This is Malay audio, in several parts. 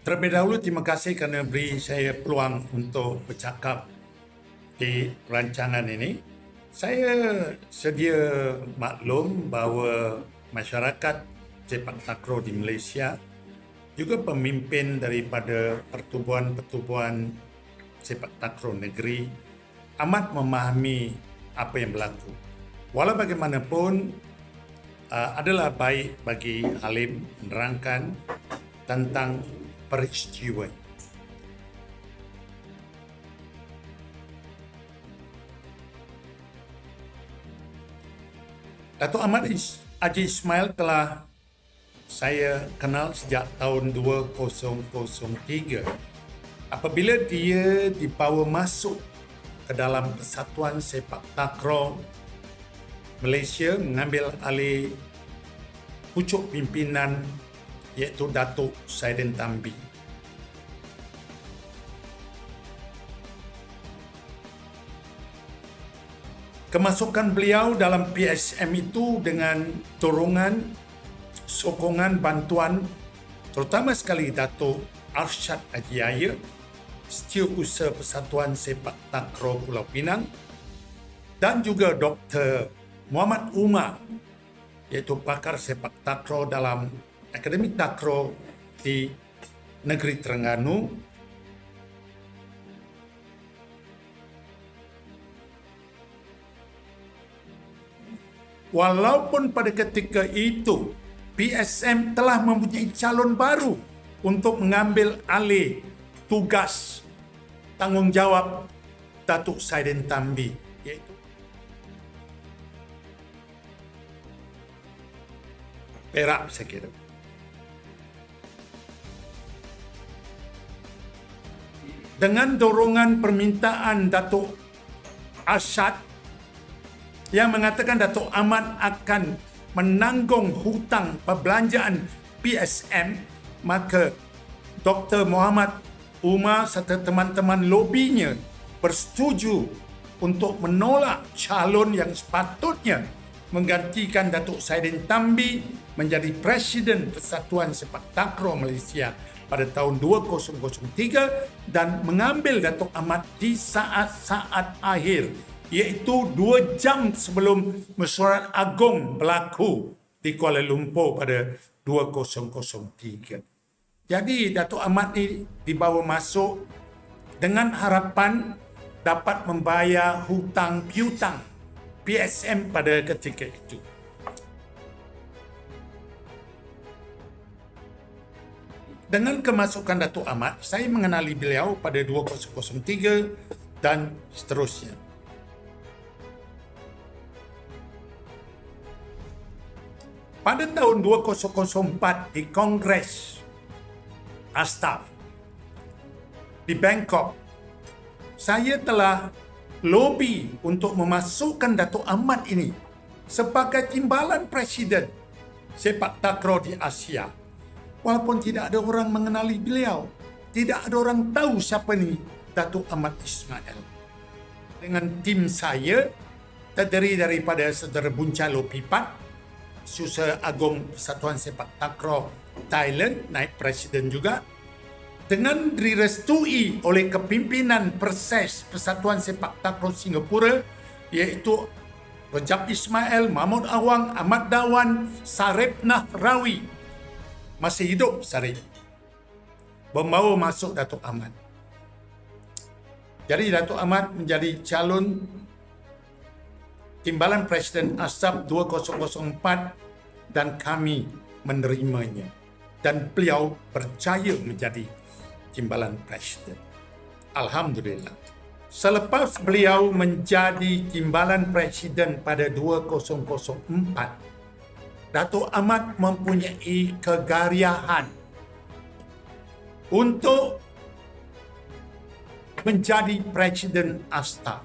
Terlebih dahulu terima kasih kerana beri saya peluang untuk bercakap di rancangan ini. Saya sedia maklum bahawa masyarakat sepak takraw di Malaysia juga pemimpin daripada pertubuhan-pertubuhan sepak takraw negeri amat memahami apa yang berlaku. Walau bagaimanapun, adalah baik bagi Halim menerangkan tentang peristiwa. Datuk Ahmad Haji Ismail telah saya kenal sejak tahun 2003 apabila dia dibawa masuk ke dalam Persatuan Sepak Takraw Malaysia mengambil alih pucuk pimpinan iaitu Datuk Saidin Tambi. Kemasukan beliau dalam PSM itu dengan dorongan, sokongan, bantuan terutama sekali Datuk Arsyad Haji Yahya, Setiausaha Persatuan Sepak Takraw Pulau Pinang, dan juga Dr. Muhammad Umar, iaitu pakar sepak takraw dalam Akademi Takraw di Negeri Terengganu. Walaupun pada ketika itu PSM telah mempunyai calon baru untuk mengambil alih tugas tanggungjawab Datuk Saidin Tambi, iaitu Perak, saya kira. Dengan dorongan permintaan Datuk Arsyad yang mengatakan Datuk Ahmad akan menanggung hutang perbelanjaan PSM, maka Dr. Muhammad Umar serta teman-teman lobinya bersetuju untuk menolak calon yang sepatutnya menggantikan Datuk Saidin Tambi menjadi Presiden Persatuan Sepak Takraw Malaysia pada tahun 2003 dan mengambil Datuk Ahmad di saat-saat akhir, iaitu 2 jam sebelum mesyuarat agung berlaku di Kuala Lumpur pada 2003. Jadi Datuk Ahmad ni dibawa masuk dengan harapan dapat membayar hutang piutang PSM pada ketika itu. Dengan kemasukan Datuk Ahmad, saya mengenali beliau pada 2003 dan seterusnya. Pada tahun 2004 di Kongres Astaf di Bangkok, saya telah lobi untuk memasukkan Datuk Ahmad ini sebagai timbalan Presiden Sepak Takraw di Asia. Walaupun tidak ada orang mengenali beliau, tidak ada orang tahu siapa ni Datuk Ahmad Ismail. Dengan tim saya terdiri daripada Saudara Bunca Lopipat, Setiausaha Agung Persatuan Sepak Takraw Thailand, naib Presiden juga, dengan direstui oleh kepimpinan Perses Persatuan Sepak Takraw Singapura, iaitu Rajab Ismail, Mahmud Awang, Ahmad Dawan, Sarip Nahrawi, masih hidup Sarip, membawa masuk Datuk Ahmad. Jadi Datuk Ahmad menjadi calon Timbalan Presiden Astaf 2004 dan kami menerimanya. Dan beliau percaya menjadi Timbalan Presiden. Alhamdulillah. Selepas beliau menjadi Timbalan Presiden pada 2004, Datuk Ahmad mempunyai kegariahan untuk menjadi Presiden Astaf.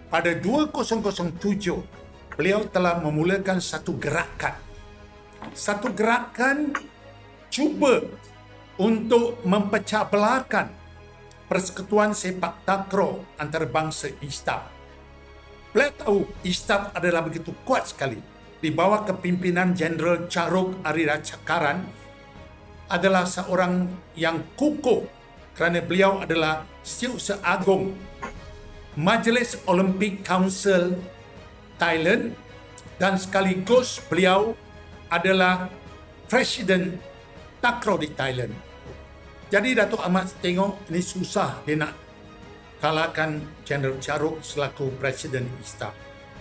Pada 2007, beliau telah memulakan satu gerakan cuba untuk mempecah belahkan Persekutuan Sepak Takraw Antarabangsa ISTAF. Beliau tahu ISTAF adalah begitu kuat sekali di bawah kepimpinan Jeneral Charuk Arirachakaran adalah seorang yang kukuh kerana beliau adalah Setiausaha Agung Majlis Olympic Council Thailand dan sekaligus beliau adalah Presiden Takraw di Thailand. Jadi Datuk Ahmad tengok ini susah dia nak kalahkan Jeneral Charuk selaku Presiden ISTAF.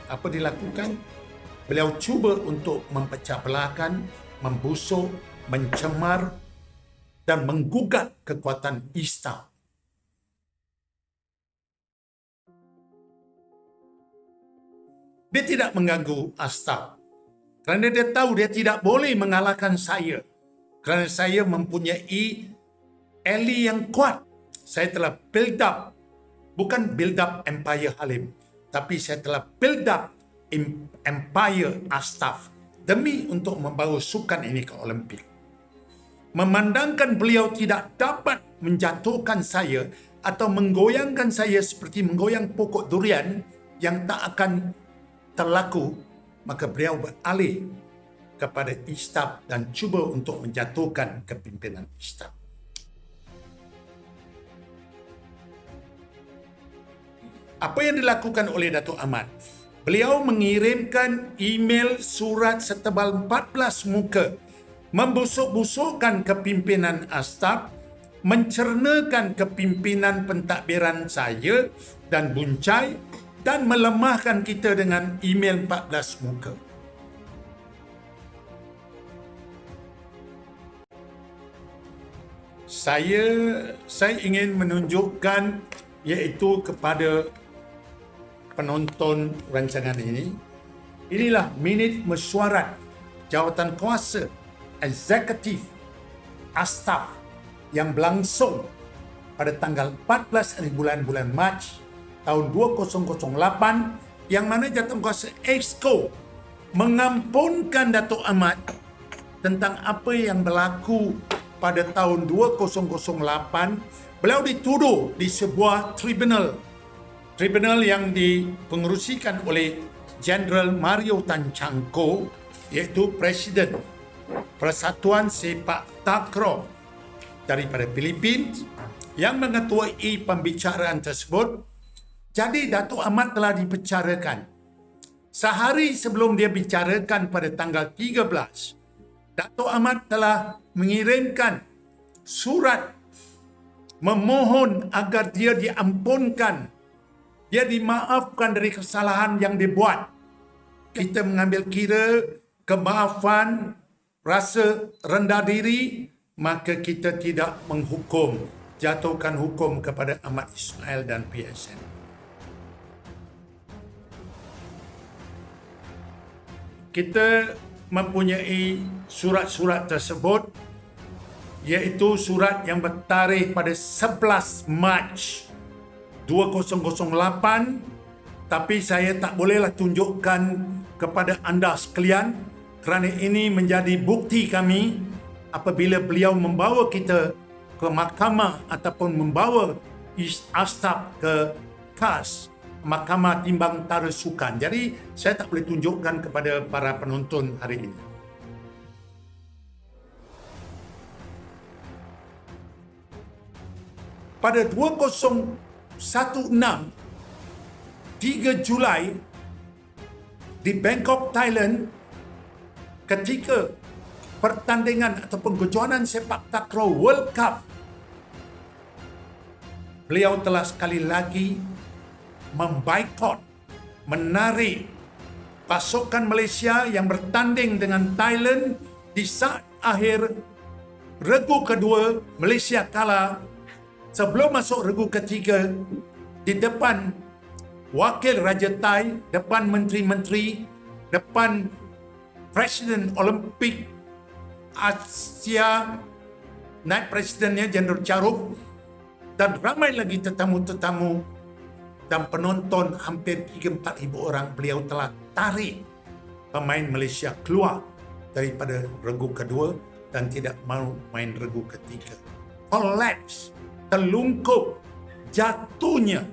Apa dilakukan? Beliau cuba untuk mempecah belahkan, membusuk, mencemar dan menggugat kekuatan ISTAF. Dia tidak mengganggu ISTAF kerana dia tahu dia tidak boleh mengalahkan saya kerana saya mempunyai ally yang kuat. Saya telah build up, bukan build up Empire Halim, tapi saya telah build up Empire ISTAF demi untuk membawa sukan ini ke Olimpik. Memandangkan beliau tidak dapat menjatuhkan saya atau menggoyangkan saya seperti menggoyang pokok durian yang tak akan terlaku, maka beliau beralih kepada ISTAF dan cuba untuk menjatuhkan kepimpinan ISTAF. Apa yang dilakukan oleh Datuk Ahmad? Beliau mengirimkan email surat setebal 14 muka membusuk-busukkan kepimpinan ISTAF, mencernakan kepimpinan pentadbiran saya dan Buncai dan melemahkan kita dengan email 14 muka. Saya ingin menunjukkan iaitu kepada penonton rancangan ini, inilah minit mesyuarat jawatan kuasa eksekutif ISTAF yang berlangsung pada tanggal 14 hari bulan Mac tahun 2008 yang mana jawatan kuasa EXCO mengampunkan Datuk Ahmad tentang apa yang berlaku pada tahun 2008. Beliau dituduh di sebuah tribunal yang dipengerusikan oleh Jeneral Mario Tancangko, iaitu Presiden Persatuan Sepak Takraw daripada Filipina yang mengetuai pembicaraan tersebut. Jadi Datuk Ahmad telah dibicarakan. Sehari sebelum dia bicarakan pada tanggal 13, Datuk Ahmad telah mengirimkan surat memohon agar dia diampunkan, dia dimaafkan dari kesalahan yang dibuat. Kita mengambil kira kemaafan, rasa rendah diri, maka kita tidak menghukum, jatuhkan hukum kepada Ahmad Ismail dan PSN. Kita mempunyai surat-surat tersebut, iaitu surat yang bertarikh pada 11 Mac 2008, tapi saya tak bolehlah tunjukkan kepada anda sekalian kerana ini menjadi bukti kami apabila beliau membawa kita ke mahkamah ataupun membawa ISTAF ke KAS, Mahkamah Timbang Tara Sukan. Jadi saya tak boleh tunjukkan kepada para penonton hari ini. Pada 2016, 3 Julai di Bangkok, Thailand, ketika pertandingan ataupun kejohanan sepak takraw World Cup, beliau telah sekali lagi memboikot, menarik pasukan Malaysia yang bertanding dengan Thailand di saat akhir regu kedua. Malaysia kalah. Sebelum masuk regu ketiga, di depan Wakil Raja Thai, depan menteri-menteri, depan Presiden Olimpik Asia, naik presidennya Jeneral Charuk, dan ramai lagi tetamu-tetamu dan penonton hampir 3-4 ribu orang, beliau telah tarik pemain Malaysia keluar daripada regu kedua dan tidak mahu main regu ketiga. Collapse, terlungkup, jatuhnya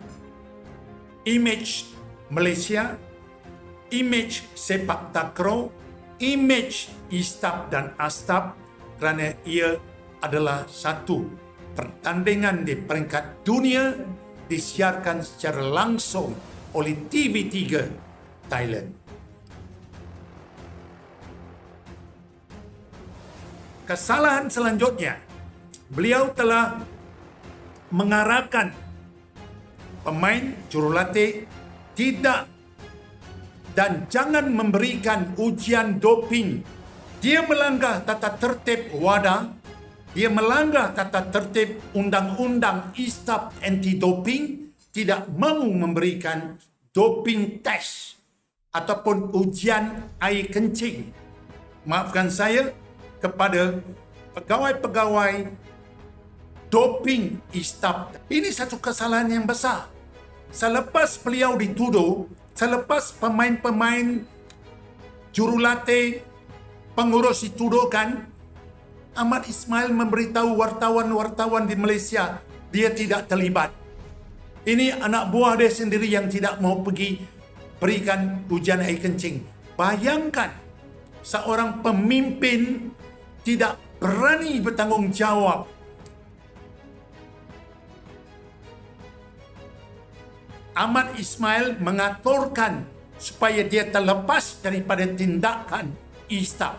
image Malaysia imej sepak takraw, imej Istap dan Astap, kerana ia adalah satu pertandingan di peringkat dunia disiarkan secara langsung oleh TV3 Thailand. Kesalahan selanjutnya, beliau telah mengarahkan pemain jurulatih tidak dan jangan memberikan ujian doping. Dia melanggar tata tertib WADA, dia melanggar tata tertib Undang-Undang Istap Anti-Doping, tidak mahu memberikan doping test ataupun ujian air kencing. Maafkan saya, kepada pegawai-pegawai doping Istap. Ini satu kesalahan yang besar. Selepas beliau dituduh, selepas pemain-pemain jurulatih pengurus dituduhkan, Ahmad Ismail memberitahu wartawan-wartawan di Malaysia dia tidak terlibat. Ini anak buah dia sendiri yang tidak mau pergi berikan ujian air kencing. Bayangkan seorang pemimpin tidak berani bertanggungjawab. Ahmad Ismail mengaturkan supaya dia terlepas daripada tindakan Istap.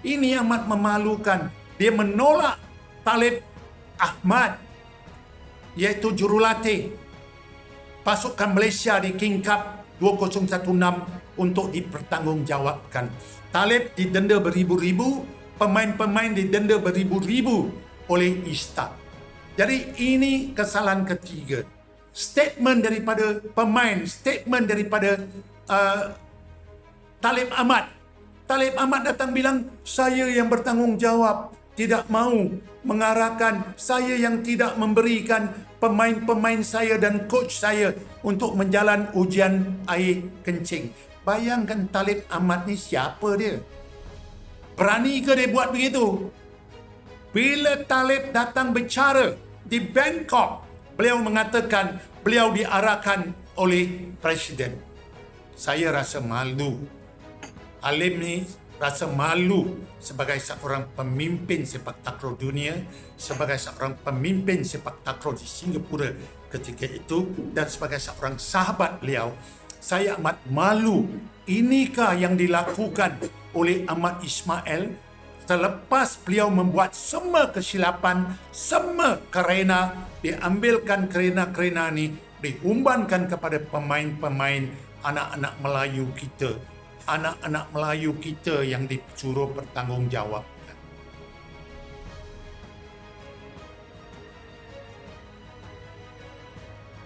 Ini amat memalukan. Dia menolak Talib Ahmad, iaitu jurulatih pasukan Malaysia di King Cup 2016 untuk dipertanggungjawabkan. Talib didenda beribu-ribu, pemain-pemain didenda beribu-ribu oleh Istap. Jadi ini kesalahan ketiga. Statement daripada pemain, statement daripada Talib Ahmad. Talib Ahmad datang bilang, saya yang bertanggungjawab, tidak mahu mengarahkan, saya yang tidak memberikan pemain-pemain saya dan coach saya untuk menjalan ujian air kencing. Bayangkan Talib Ahmad ni siapa dia? Berani ke dia buat begitu? Bila Talib datang bicara di Bangkok, beliau mengatakan beliau diarahkan oleh Presiden. Saya rasa malu. Alim ni rasa malu sebagai seorang pemimpin sepak takraw dunia, sebagai seorang pemimpin sepak takraw di Singapura ketika itu, dan sebagai seorang sahabat beliau. Saya amat malu. Inikah yang dilakukan oleh Ahmad Ismail selepas beliau membuat semua kesilapan, semua kerena diambilkan kerena-kerena ni diumbankan kepada pemain-pemain anak-anak Melayu kita. Anak-anak Melayu kita yang disuruh bertanggungjawab.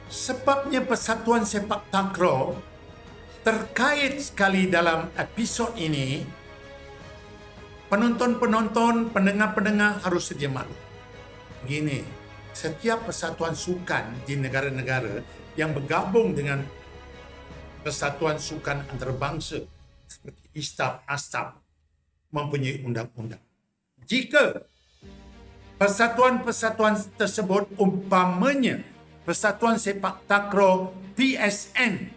Sebabnya Persatuan Sepak Takraw terkait sekali dalam episod ini, penonton-penonton, pendengar-pendengar harus sedia maklum. Begini, setiap persatuan sukan di negara-negara yang bergabung dengan persatuan sukan antarabangsa seperti Istap, Astap mempunyai undang-undang. Jika persatuan-persatuan tersebut, umpamanya Persatuan Sepak Takraw PSN,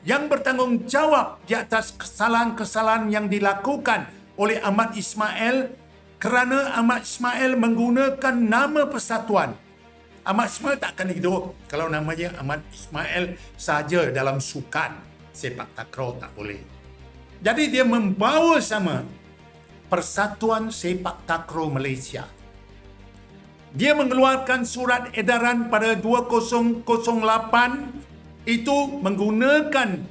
yang bertanggungjawab di atas kesalahan-kesalahan yang dilakukan oleh Ahmad Ismail, kerana Ahmad Ismail menggunakan nama persatuan. Ahmad Ismail tak akan hidup kalau namanya Ahmad Ismail saja dalam sukan sepak takraw, tak boleh. Jadi dia membawa sama Persatuan Sepak Takraw Malaysia. Dia mengeluarkan surat edaran pada 2008 itu menggunakan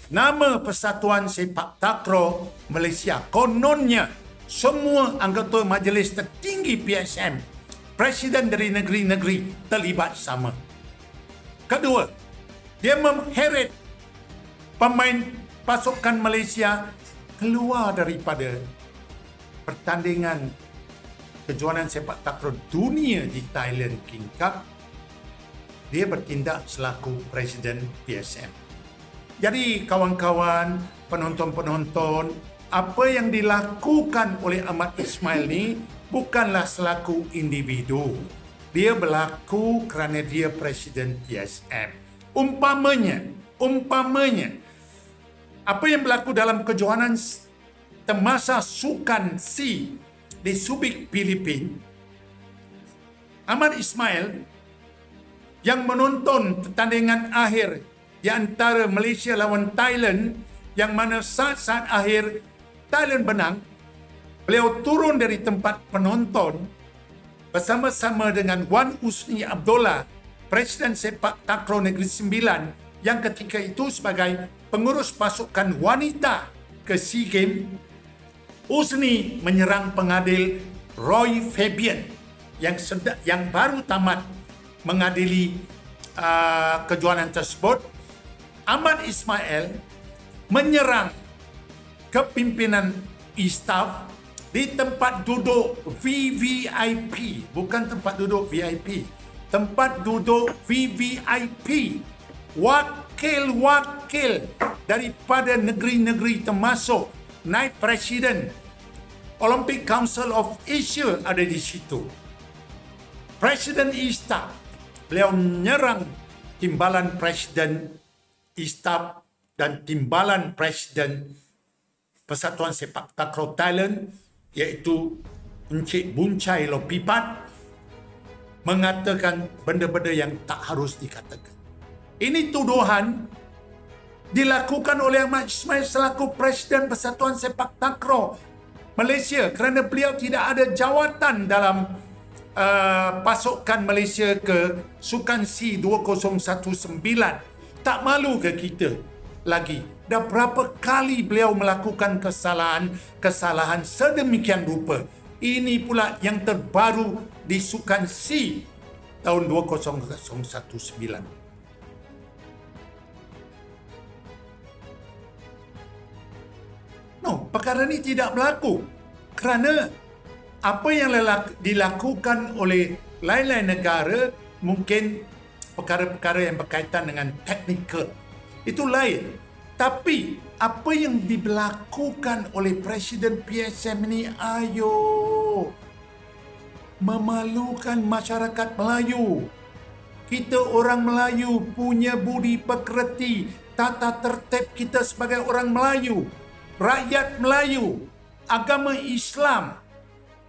nama Persatuan Sepak Takraw Malaysia. Kononnya semua anggota majlis tertinggi PSM, presiden dari negeri-negeri terlibat sama. Kedua, dia mengheret pemain pasukan Malaysia keluar daripada pertandingan kejuaraan sepak takraw dunia di Thailand King Cup. Dia bertindak selaku presiden PSM. Jadi kawan-kawan, penonton-penonton, apa yang dilakukan oleh Ahmad Ismail ni bukanlah selaku individu. dia berlaku kerana dia Presiden PSM. Umpamanya, apa yang berlaku dalam kejohanan semasa Sukan C di Subic, Filipina, Ahmad Ismail yang menonton pertandingan akhir di antara Malaysia lawan Thailand, yang mana saat-saat akhir Thailand menang, beliau turun dari tempat penonton bersama-sama dengan Wan Husni Abdullah, Presiden Sepak Takraw Negeri Sembilan, yang ketika itu sebagai pengurus pasukan wanita ke SEA Games. Husni menyerang pengadil Roy Fabian yang baru tamat mengadili kejohanan tersebut. Ahmad Ismail menyerang kepimpinan E-Staff di tempat duduk VVIP, bukan tempat duduk VIP, tempat duduk VVIP. Wakil-wakil daripada negeri-negeri termasuk Naib Presiden Olympic Council of Asia ada di situ. Presiden E-Staff, beliau menyerang timbalan Presiden E-Staff dan timbalan Presiden Persatuan Sepak Takraw Thailand, iaitu Encik Buncai Lopipat, mengatakan benda-benda yang tak harus dikatakan. Ini tuduhan dilakukan oleh Ahmad Ismail selaku Presiden Persatuan Sepak Takraw Malaysia kerana beliau tidak ada jawatan dalam pasukan Malaysia ke Sukan C 2019. Tak malu ke kita lagi? Dah berapa kali beliau melakukan kesalahan sedemikian rupa. Ini pula yang terbaru di Sukan C tahun 2019. No, perkara ini tidak berlaku kerana apa yang dilakukan oleh lain-lain negara, mungkin perkara-perkara yang berkaitan dengan teknikal, itu lain. Tapi apa yang dilakukan oleh Presiden PSM ini, ayo, memalukan masyarakat Melayu. Kita orang Melayu punya budi pekerti, tata tertib kita sebagai orang Melayu, rakyat Melayu, agama Islam.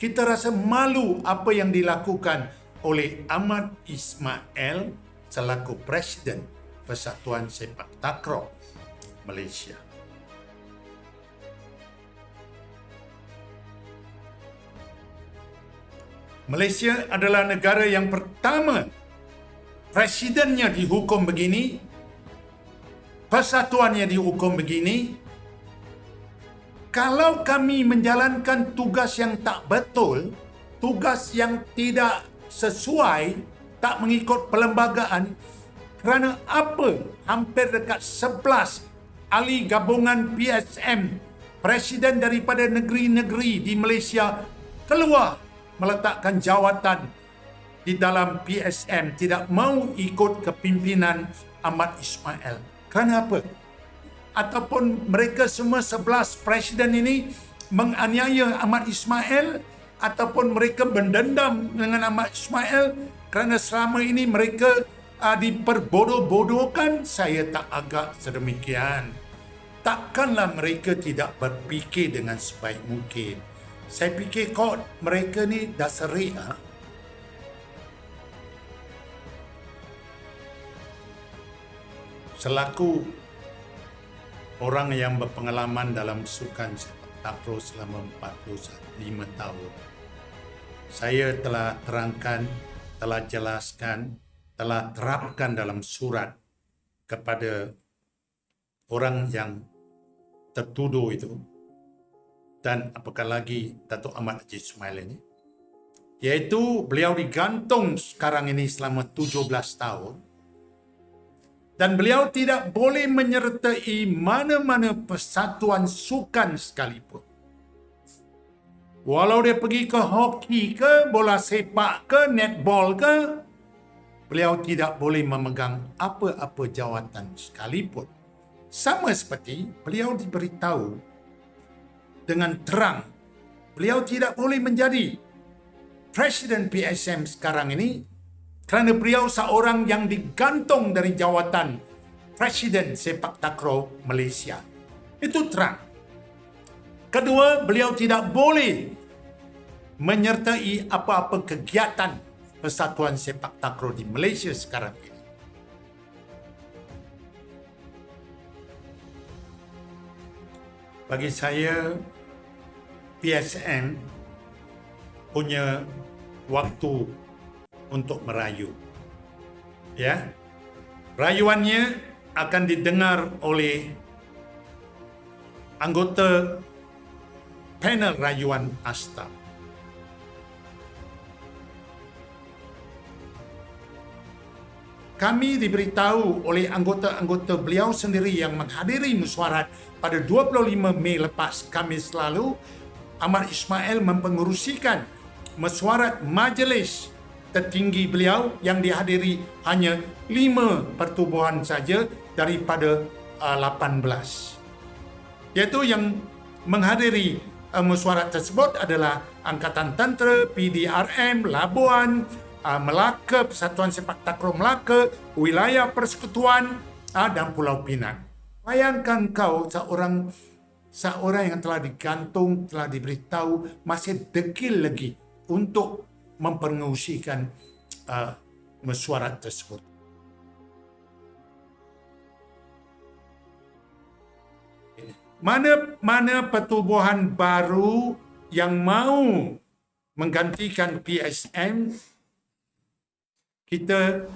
Kita rasa malu apa yang dilakukan oleh Ahmad Ismail selaku Presiden Persatuan Sepak Takraw Malaysia. Malaysia adalah negara yang pertama presidennya dihukum begini, persatuannya dihukum begini. Kalau kami menjalankan tugas yang tak betul, tugas yang tidak sesuai, tak mengikut perlembagaan, kerana apa hampir dekat 11 ahli gabungan PSM, presiden daripada negeri-negeri di Malaysia keluar meletakkan jawatan di dalam PSM, tidak mau ikut kepimpinan Ahmad Ismail. Kerana apa? Ataupun mereka semua 11 presiden ini menganiaya Ahmad Ismail, ataupun mereka mendendam dengan Ahmad Ismail kerana selama ini mereka diperbodoh-bodohkan. Saya tak agak sedemikian. Takkanlah mereka tidak berfikir dengan sebaik mungkin. Saya fikir mereka ni dah serik. Selaku orang yang berpengalaman dalam sukan sepak takraw selama 45 tahun, saya telah terangkan, telah jelaskan, telah terapkan dalam surat kepada orang yang tertuduh itu, dan apakah lagi Datuk Ahmad Haji Ismail ini, iaitu beliau digantung sekarang ini selama 17 tahun. Dan beliau tidak boleh menyertai mana-mana persatuan sukan sekalipun. Walau dia pergi ke hoki ke, bola sepak ke, netball ke, beliau tidak boleh memegang apa-apa jawatan sekalipun. Sama seperti beliau diberitahu dengan terang, beliau tidak boleh menjadi Presiden PSM sekarang ini kerana beliau seorang yang digantung dari jawatan Presiden Sepak Takraw Malaysia. Itu terang. Kedua, beliau tidak boleh menyertai apa-apa kegiatan Persatuan Sepak Takraw di Malaysia sekarang ini. Bagi saya, PSM punya waktu untuk merayu. Ya. Rayuannya akan didengar oleh anggota panel rayuan Astaf. Kami diberitahu oleh anggota-anggota beliau sendiri yang menghadiri mesyuarat pada 25 Mei lepas, Khamis lalu, Ahmad Ismail mempengerusikan mesyuarat majlis tertinggi beliau yang dihadiri hanya 5 pertubuhan saja daripada 18. Iaitu yang menghadiri mesyuarat tersebut adalah Angkatan Tentera, PDRM, Labuan, Melaka, Persatuan Sepak Takraw Melaka, Wilayah Persekutuan dan Pulau Pinang. Bayangkan kau seorang yang telah digantung, telah diberitahu, masih degil lagi untuk mempengerusikan mesyuarat tersebut. Mana pertubuhan baru yang mau menggantikan PSM, kita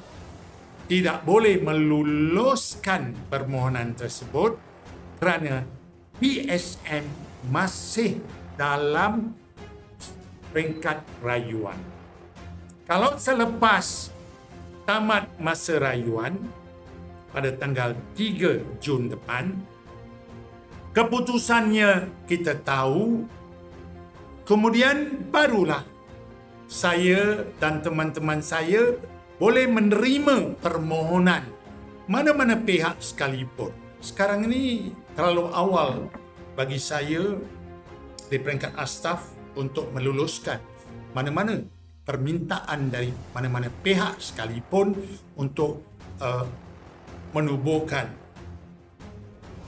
tidak boleh meluluskan permohonan tersebut kerana PSM masih dalam peringkat rayuan. Kalau selepas tamat masa rayuan pada tanggal 3 Jun depan, keputusannya kita tahu, kemudian barulah saya dan teman-teman saya boleh menerima permohonan mana-mana pihak sekalipun. Sekarang ini terlalu awal bagi saya di peringkat Astaf untuk meluluskan mana-mana permintaan dari mana-mana pihak sekalipun untuk menubuhkan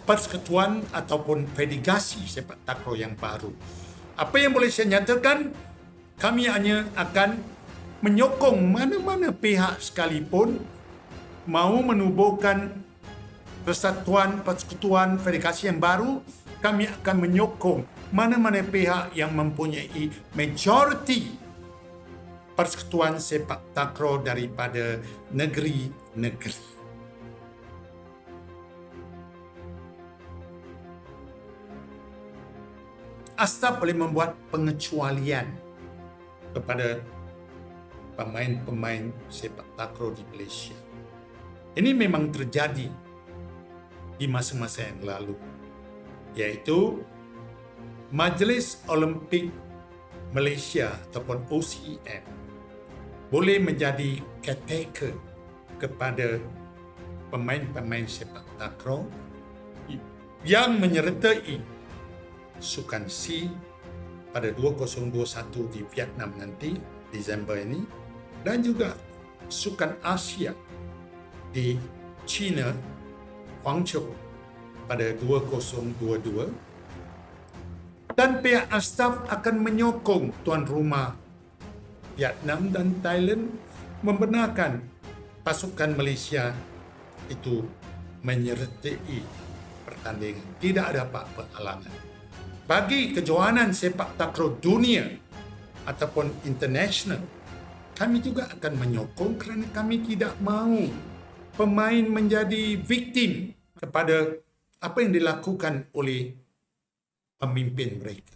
persekutuan ataupun federasi sepak takraw yang baru. Apa yang boleh saya nyatakan, kami hanya akan menyokong mana-mana pihak sekalipun mahu menubuhkan persatuan, persekutuan, federasi yang baru. Kami akan menyokong mana-mana pihak yang mempunyai majoriti persekutuan sepak takraw daripada negeri-negeri. Astaf boleh membuat pengecualian kepada pemain-pemain sepak takraw di Malaysia. Ini memang terjadi di masa-masa yang lalu, iaitu Majlis Olimpik Malaysia ataupun OCM boleh menjadi caretaker kepada pemain-pemain sepak takraw yang menyertai Sukan C pada 2021 di Vietnam nanti, Disember ini, dan juga Sukan Asia di China, Guangzhou pada 2022. Dan pihak Astaf akan menyokong tuan rumah Vietnam dan Thailand membenarkan pasukan Malaysia itu menyertai pertandingan. Tidak ada apa-apa halangan. Bagi kejohanan sepak takraw dunia ataupun international, kami juga akan menyokong kerana kami tidak mahu pemain menjadi viktim kepada apa yang dilakukan oleh pemimpin mereka.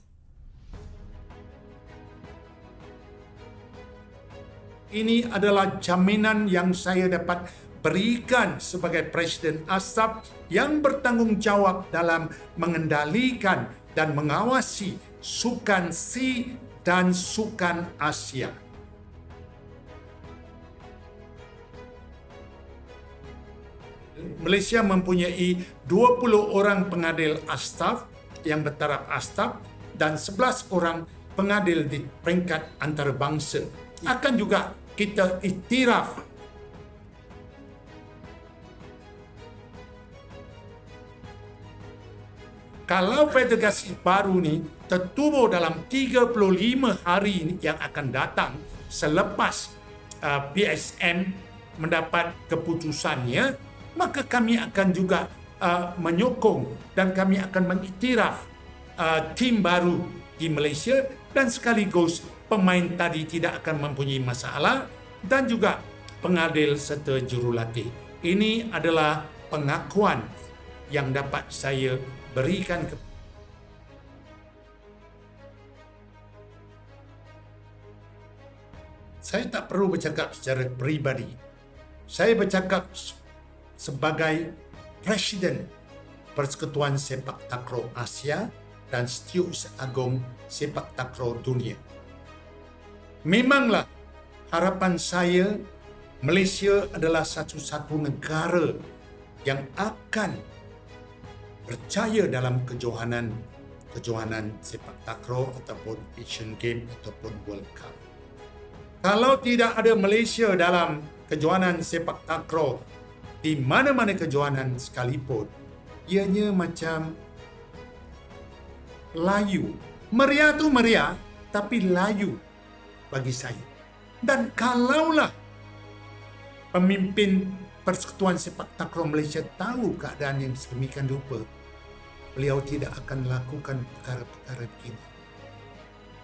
Ini adalah jaminan yang saya dapat berikan sebagai Presiden Astaf yang bertanggungjawab dalam mengendalikan dan mengawasi Sukan C dan Sukan Asia. Malaysia mempunyai 20 orang pengadil Astaf yang bertaraf Astaf dan 11 orang pengadil di peringkat antarabangsa. Akan juga kita iktiraf kalau federasi baru ni tertubuh dalam 35 hari yang akan datang selepas PSM mendapat keputusannya, maka kami akan juga menyokong dan kami akan mengiktiraf tim baru di Malaysia dan sekaligus pemain tadi tidak akan mempunyai masalah dan juga pengadil serta jurulatih. Ini adalah pengakuan yang dapat saya berikan ke saya tak perlu bercakap secara peribadi. Saya bercakap sebagai Presiden Persekutuan Sepak Takraw Asia dan Setiausaha Agong Sepak Takraw Dunia. Memanglah harapan saya Malaysia adalah satu-satu negara yang akan percaya dalam kejohanan sepak takraw ataupun Asian Games ataupun World Cup. Kalau tidak ada Malaysia dalam kejohanan sepak takraw di mana-mana kejohanan sekalipun, ianya macam layu. Meriah tu meriah, tapi layu bagi saya. Dan kalaulah pemimpin Persekutuan Sepak Takraw Malaysia tahu keadaan yang sedemikian rupa, beliau tidak akan lakukan perkara-perkara begini.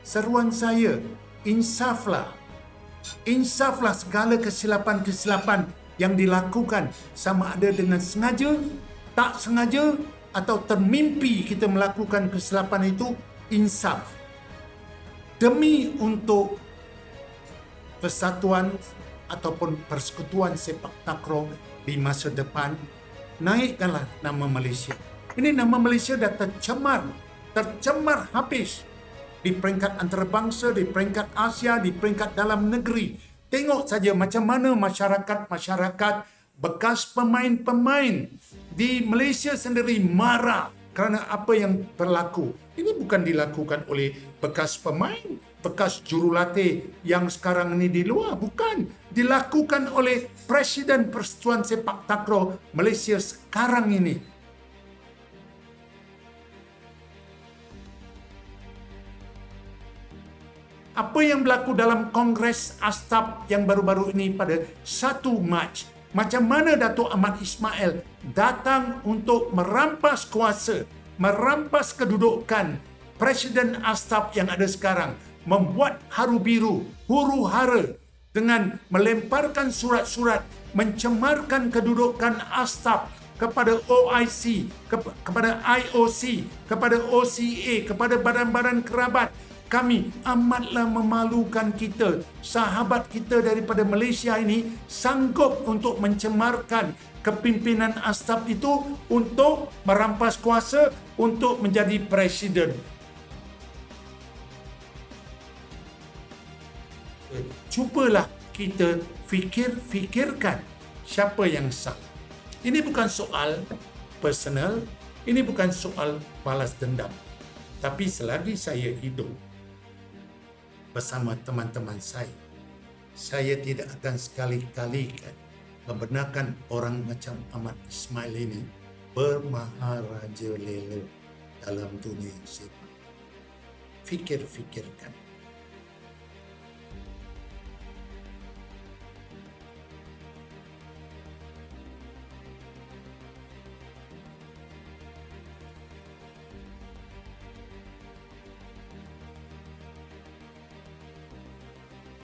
Seruan saya, insaflah segala kesilapan-kesilapan yang dilakukan, sama ada dengan sengaja, tak sengaja atau termimpi kita melakukan kesilapan itu, insaf. Demi untuk persatuan ataupun persekutuan sepak takraw di masa depan, naikkanlah nama Malaysia. Ini nama Malaysia dah tercemar habis di peringkat antarabangsa, di peringkat Asia, di peringkat dalam negeri. Tengok saja macam mana masyarakat bekas pemain-pemain di Malaysia sendiri marah kerana apa yang berlaku. Ini bukan dilakukan oleh bekas pemain, bekas jurulatih yang sekarang ini di luar. Bukan. Dilakukan oleh Presiden Persekutuan Sepak Takraw Malaysia sekarang ini. Apa yang berlaku dalam Kongres Astaf yang baru-baru ini pada 1 Mac. Macam mana Datuk Ahmad Ismail datang untuk merampas kuasa, merampas kedudukan Presiden Astaf yang ada sekarang, membuat haru biru, huru hara dengan melemparkan surat-surat mencemarkan kedudukan Astaf kepada OIC, kepada IOC, kepada OCA, kepada badan-badan kerabat. Kami amatlah memalukan kita. Sahabat kita daripada Malaysia ini sanggup untuk mencemarkan kepimpinan Astaf itu untuk merampas kuasa untuk menjadi presiden. Cubalah kita fikirkan siapa yang salah. Ini bukan soal personal, ini bukan soal balas dendam. Tapi selagi saya hidup bersama teman-teman saya tidak akan sekali-kali membenarkan orang macam Ahmad Ismail ini bermaharaja lela dalam dunia sepak. Fikirkan.